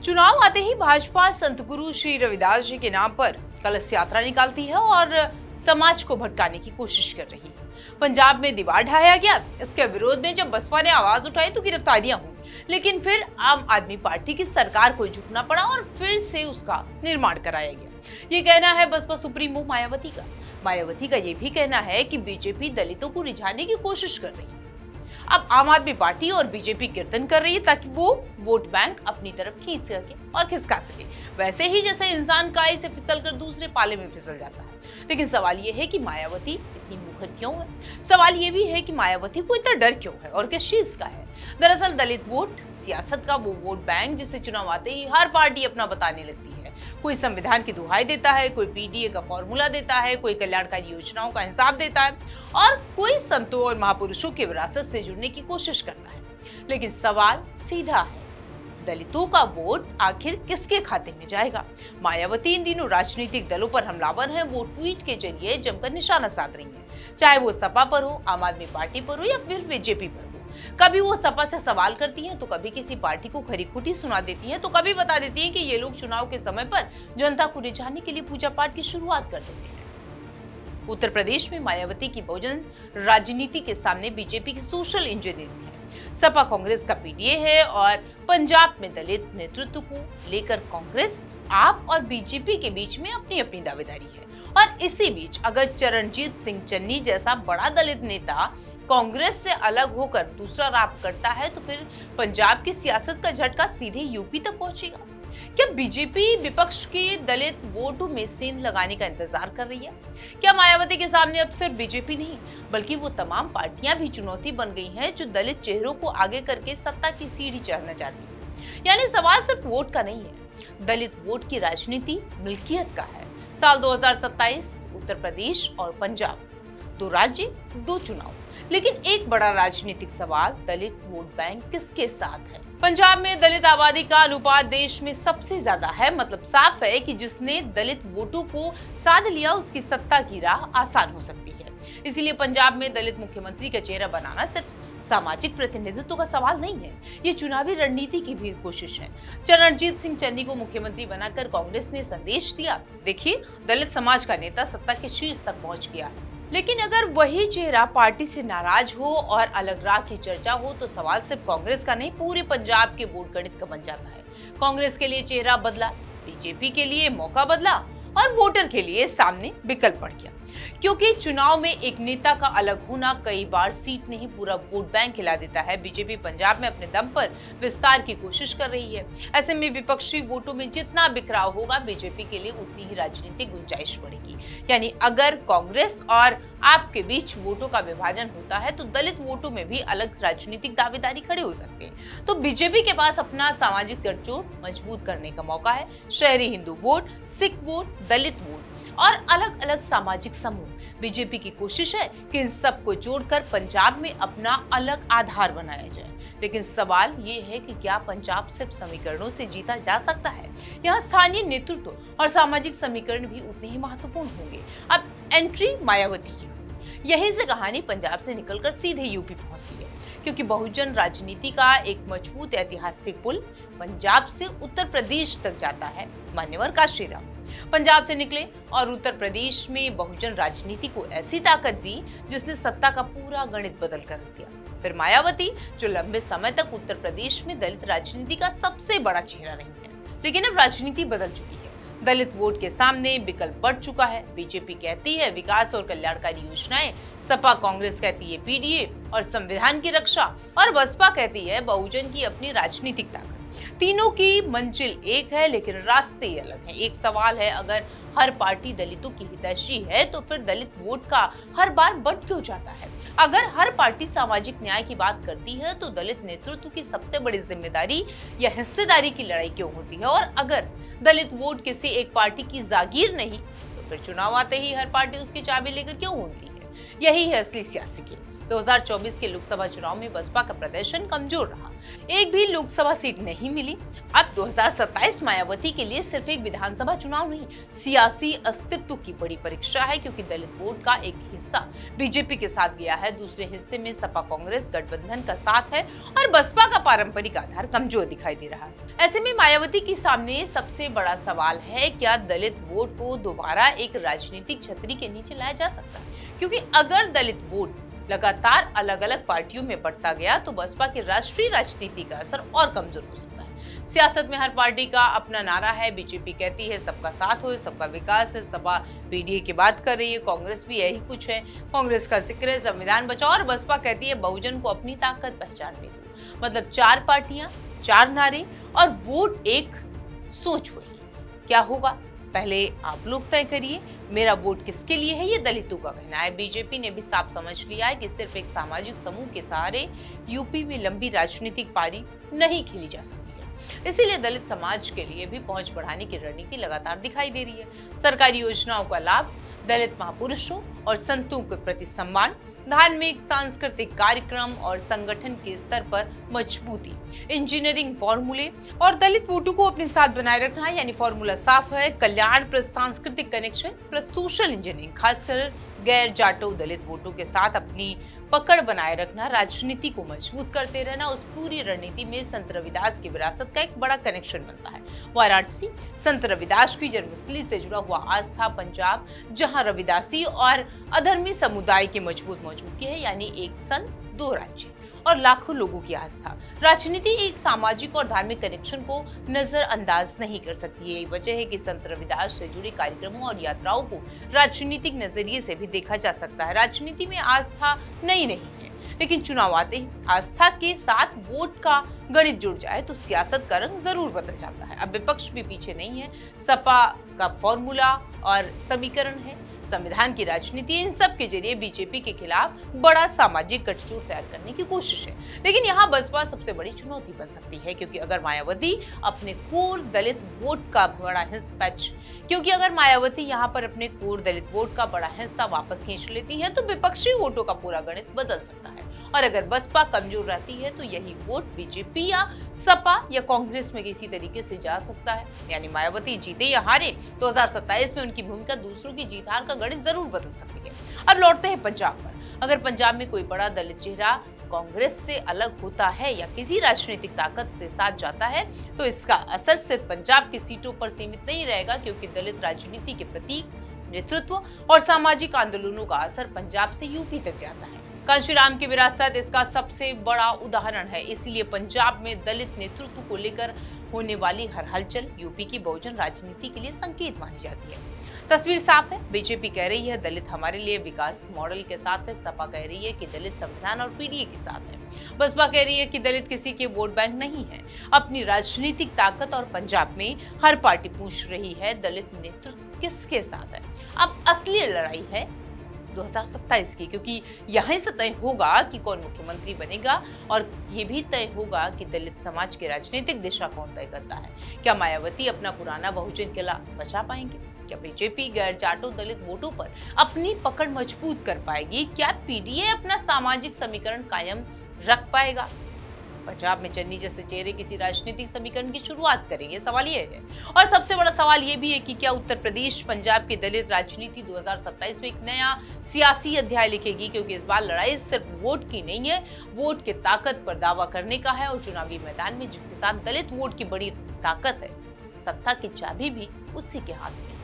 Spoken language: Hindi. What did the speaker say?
चुनाव आते ही भाजपा संत गुरु श्री रविदास जी के नाम पर कलश यात्रा निकालती है और समाज को भटकाने की कोशिश कर रही है। पंजाब में दीवार ढाया गया, इसके विरोध में जब बसपा ने आवाज उठाई तो गिरफ्तारियां हुई, लेकिन फिर आम आदमी पार्टी की सरकार को झुकना पड़ा और फिर से उसका निर्माण कराया गया। ये कहना है बसपा सुप्रीमो मायावती का। मायावती का ये भी कहना है कि बीजेपी दलितों को रिझाने की कोशिश कर रही है। अब आम आदमी पार्टी और बीजेपी कीर्तन कर रही है ताकि वो वोट बैंक अपनी तरफ खींच सके और खिसका सके, वैसे ही जैसे इंसान काई से फिसलकर दूसरे पाले में फिसल जाता है। लेकिन सवाल ये है कि मायावती इतनी मुखर क्यों है? सवाल ये भी है कि मायावती को इतना डर क्यों है और किस चीज का है? दरअसल दलित वोट सियासत का वो वोट बैंक जिसे चुनाव आते ही हर पार्टी अपना बताने लगती है। कोई संविधान की दुहाई देता है, कोई पीडीए का फॉर्मूला देता है, कोई कल्याणकारी योजनाओं का हिसाब देता है और कोई संतों और महापुरुषों की विरासत से जुड़ने की कोशिश करता है। लेकिन सवाल सीधा है, दलितों का वोट आखिर किसके खाते में जाएगा? मायावती इन दिनों राजनीतिक दलों पर हमलावर हैं। वो ट्वीट के जरिए जमकर निशाना साध रही हैं, चाहे वो सपा पर हो, आम आदमी पार्टी पर हो या फिर बीजेपी पर हो। कभी वो सपा से सवाल करती हैं तो कभी किसी पार्टी को खरी खोटी सुना देती हैं, तो कभी बता देती हैं कि ये लोग चुनाव के समय पर जनता को रिझाने के लिए पूजा पाठ की शुरुआत कर देते हैं। उत्तर प्रदेश में मायावती की बहुजन राजनीति के सामने बीजेपी की सोशल इंजीनियरिंग है, सपा कांग्रेस का पीडीए है और पंजाब में दलित नेतृत्व को लेकर कांग्रेस, आप और बीजेपी के बीच में अपनी अपनी दावेदारी है। और इसी बीच अगर चरणजीत सिंह चन्नी जैसा बड़ा दलित नेता कांग्रेस से अलग होकर दूसरा राह करता है तो फिर पंजाब की सियासत का झटका सीधे यूपी तक पहुंचेगा। क्या बीजेपी विपक्ष के दलित वोटों में सेंध लगाने का इंतजार कर रही है? क्या मायावती के सामने अब सिर्फ बीजेपी नहीं बल्कि वो तमाम पार्टियां भी चुनौती बन गई हैं जो दलित चेहरों को आगे करके सत्ता की सीढ़ी चढ़ना चाहती है? यानी सवाल सिर्फ वोट का नहीं है, दलित वोट की राजनीति मिल्कियत का है। साल 2027, उत्तर प्रदेश और पंजाब, 2 राज्य 2 चुनाव, लेकिन एक बड़ा राजनीतिक सवाल, दलित वोट बैंक किसके साथ है? पंजाब में दलित आबादी का अनुपात देश में सबसे ज्यादा है, मतलब साफ है कि जिसने दलित वोटों को साध लिया उसकी सत्ता की राह आसान हो सकती है। इसीलिए पंजाब में दलित मुख्यमंत्री का चेहरा बनाना सिर्फ सामाजिक प्रतिनिधित्व का सवाल नहीं है, ये चुनावी रणनीति की भी कोशिश है। चरणजीत सिंह चन्नी को मुख्यमंत्री बनाकर कांग्रेस ने संदेश दिया, देखिए दलित समाज का नेता सत्ता के शीर्ष तक पहुंच गया है। लेकिन अगर वही चेहरा पार्टी से नाराज हो और अलग राह की चर्चा हो तो सवाल सिर्फ कांग्रेस का नहीं, पूरे पंजाब के वोट गणित का बन जाता है। कांग्रेस के लिए चेहरा बदला, बीजेपी के लिए मौका बदला और वोटर के लिए सामने विकल्प बढ़ गया, क्योंकि चुनाव में एक नेता का अलग होना कई बार सीट नहीं पूरा वोट बैंक हिला देता है। बीजेपी पंजाब में अपने दम पर विस्तार की कोशिश कर रही है। ऐसे में विपक्षी वोटों में जितना बिखराव होगा बीजेपी के लिए उतनी ही राजनीतिक गुंजाइश बढ़ेगी। यानी अगर कांग्रेस और आपके बीच वोटों का विभाजन होता है तो दलित वोटों में भी अलग राजनीतिक दावेदारी खड़े हो सकते हैं। तो बीजेपी के पास अपना सामाजिक गठजोड़ मजबूत करने का मौका है। शहरी हिंदू वोट, सिख वोट, दलित वोट और अलग अलग सामाजिक समूह, बीजेपी की कोशिश है कि इन सबको जोड़कर पंजाब में अपना अलग आधार बनाया जाए। लेकिन सवाल ये है कि क्या पंजाब सिर्फ समीकरणों से जीता जा सकता है? यहाँ स्थानीय नेतृत्व और सामाजिक समीकरण भी उतने ही महत्वपूर्ण होंगे। अब एंट्री मायावती की हुई, यहीं से कहानी पंजाब से निकलकर सीधे यूपी पहुंचती है, क्योंकि बहुजन राजनीति का एक मजबूत ऐतिहासिक पुल पंजाब से उत्तर प्रदेश तक जाता है। मान्यवर काशीराम पंजाब से निकले और उत्तर प्रदेश में बहुजन राजनीति को ऐसी ताकत दी जिसने सत्ता का पूरा गणित बदल कर दिया। फिर मायावती, जो लंबे समय तक उत्तर प्रदेश में दलित राजनीति का सबसे बड़ा चेहरा रही है, लेकिन अब राजनीति बदल चुकी है। दलित वोट के सामने विकल्प बढ़ चुका है। बीजेपी कहती है विकास और कल्याणकारी योजनाएं, सपा कांग्रेस कहती है पीडीए और संविधान की रक्षा, और बसपा कहती है बहुजन की अपनी राजनीतिक ताकत। तीनों की मंजिल एक है लेकिन रास्ते अलग हैं। एक सवाल है, अगर हर पार्टी दलितों की हितैषी है तो फिर दलित वोट का हर बार बंट क्यों जाता है? अगर हर पार्टी सामाजिक न्याय की बात करती है तो दलित नेतृत्व की सबसे बड़ी जिम्मेदारी या हिस्सेदारी की लड़ाई क्यों होती है? और अगर दलित वोट किसी एक पार्टी की जागीर नहीं तो फिर चुनाव आते ही हर पार्टी उसकी चाबी लेकर क्यों घूमती है? यही है असली सियासी खेल। 2024 के लोकसभा चुनाव में बसपा का प्रदर्शन कमजोर रहा, एक भी लोकसभा सीट नहीं मिली। अब 2027 मायावती के लिए सिर्फ एक विधानसभा चुनाव नहीं, सियासी अस्तित्व की बड़ी परीक्षा है, क्योंकि दलित वोट का एक हिस्सा बीजेपी के साथ गया है, दूसरे हिस्से में सपा कांग्रेस गठबंधन का साथ है और बसपा का पारंपरिक आधार कमजोर दिखाई दे रहा है। ऐसे में मायावती के सामने सबसे बड़ा सवाल है, क्या दलित वोट को दोबारा एक राजनीतिक छतरी के नीचे लाया जा सकता है? क्योंकि अगर दलित वोट लगातार अलग अलग पार्टियों में बढ़ता गया तो बसपा की राष्ट्रीय राजनीति का असर और कमजोर हो सकता है। सियासत में हर पार्टी का अपना नारा है। बीजेपी कहती है सबका साथ हो, सबका विकास है, सपा पीडीए की बात कर रही है, कांग्रेस भी यही कुछ है, कांग्रेस का जिक्र है संविधान बचाओ, और बसपा कहती है बहुजन को अपनी ताकत पहचानने दो। मतलब 4 पार्टियां, 4 नारे और वोट एक सोच हुई। क्या होगा पहले आप लोग तय करिए, मेरा वोट किसके लिए है, ये दलितों का कहना है। बीजेपी ने भी साफ समझ लिया है कि सिर्फ एक सामाजिक समूह के सहारे यूपी में लंबी राजनीतिक पारी नहीं खेली जा सकती है। इसीलिए दलित समाज के लिए भी पहुंच बढ़ाने की रणनीति लगातार दिखाई दे रही है। सरकारी योजनाओं का लाभ, दलित महापुरुषों और संतों के प्रति सम्मान, धार्मिक सांस्कृतिक कार्यक्रम और संगठन के स्तर पर मजबूती, इंजीनियरिंग फॉर्मूले और दलित वोटों को अपने साथ बनाए रखना है। यानी फॉर्मूला साफ है, कल्याण प्लस सांस्कृतिक कनेक्शन प्लस सोशल इंजीनियरिंग, खासकर गैर जाटो दलित वोटों के साथ अपनी पकड़ बनाए रखना, राजनीति को मजबूत करते रहना। उस पूरी रणनीति में संत रविदास की विरासत का एक बड़ा कनेक्शन बनता है। वाराणसी संत रविदास की जन्मस्थली से जुड़ा हुआ आस्था पंजाब, जहां रविदासी और अधर्मी समुदाय की मजबूत मौजूदगी है, यानी एक संत 2 राज्य और लाखों लोगों की आस्था। राजनीति एक सामाजिक और धार्मिक कनेक्शन को नजरअंदाज नहीं कर सकती। यही वजह है कि संत रविदास से जुड़े कार्यक्रमों और यात्राओं को राजनीतिक नजरिए से भी देखा जा सकता है। राजनीति में आस्था नई नहीं है, लेकिन चुनाव आते ही आस्था के साथ वोट का गणित जुड़ जाए तो सियासत का रंग जरूर बदल जाता है। अब विपक्ष भी पीछे नहीं है, सपा का फॉर्मूला और समीकरण है, संविधान की राजनीति, इन सब के जरिए बीजेपी के खिलाफ बड़ा सामाजिक गठजोड़ तैयार करने की कोशिश है। लेकिन यहाँ बसपा सबसे बड़ी चुनौती बन सकती है, क्योंकि अगर मायावती अपने कोर दलित वोट का बड़ा हिस्सा क्योंकि अगर मायावती यहाँ पर अपने कोर दलित वोट का बड़ा हिस्सा वापस खींच लेती है तो विपक्षी वोटों का पूरा गणित बदल सकता है। और अगर बसपा कमजोर रहती है तो यही वोट बीजेपी या सपा या कांग्रेस में किसी तरीके से जा सकता है। यानी मायावती जीते या हारे, 2027 में उनकी भूमिका दूसरों की जीत हार का गणित जरूर बदल सकती है। अब लौटते हैं पंजाब पर। अगर पंजाब में कोई बड़ा दलित चेहरा कांग्रेस से अलग होता है या किसी राजनीतिक ताकत से साथ जाता है तो इसका असर सिर्फ पंजाब की सीटों पर सीमित नहीं रहेगा, क्योंकि दलित राजनीति के प्रतीक, नेतृत्व और सामाजिक आंदोलनों का असर पंजाब से यूपी तक जाता है। कांशीराम की विरासत इसका सबसे बड़ा उदाहरण है। इसलिए पंजाब में दलित नेतृत्व को लेकर होने वाली हर हलचल यूपी की बहुजन राजनीति के लिए संकेत मानी जाती है। तस्वीर साफ है, बीजेपी कह रही है दलित हमारे लिए विकास मॉडल के साथ है, सपा कह रही है कि दलित संविधान और पीडीए के साथ है, बसपा कह रही है कि दलित किसी के वोट बैंक नहीं है, अपनी राजनीतिक ताकत। और पंजाब में हर पार्टी पूछ रही है दलित नेतृत्व किसके साथ है। अब असली लड़ाई है 2027 की, क्योंकि यहीं से तय होगा कि कौन मुख्यमंत्री बनेगा और ये भी तय होगा कि दलित समाज की राजनीतिक दिशा कौन तय करता है। क्या मायावती अपना पुराना बहुजन किला बचा पाएंगे? क्या बीजेपी गैर जाटो दलित वोटों पर अपनी पकड़ मजबूत कर पाएगी? क्या पीडीए अपना सामाजिक समीकरण कायम रख पाएगा? पंजाब में चन्नी जैसे चेहरे किसी राजनीतिक समीकरण की शुरुआत करेंगे, सवाल ये है। और सबसे बड़ा सवाल ये भी है कि क्या उत्तर प्रदेश पंजाब की दलित राजनीति 2027 में एक नया सियासी अध्याय लिखेगी, क्योंकि इस बार लड़ाई सिर्फ वोट की नहीं है, वोट के ताकत पर दावा करने का है। और चुनावी मैदान में जिसके साथ दलित वोट की बड़ी ताकत है, सत्ता की चाबी भी उसी के हाथ में है।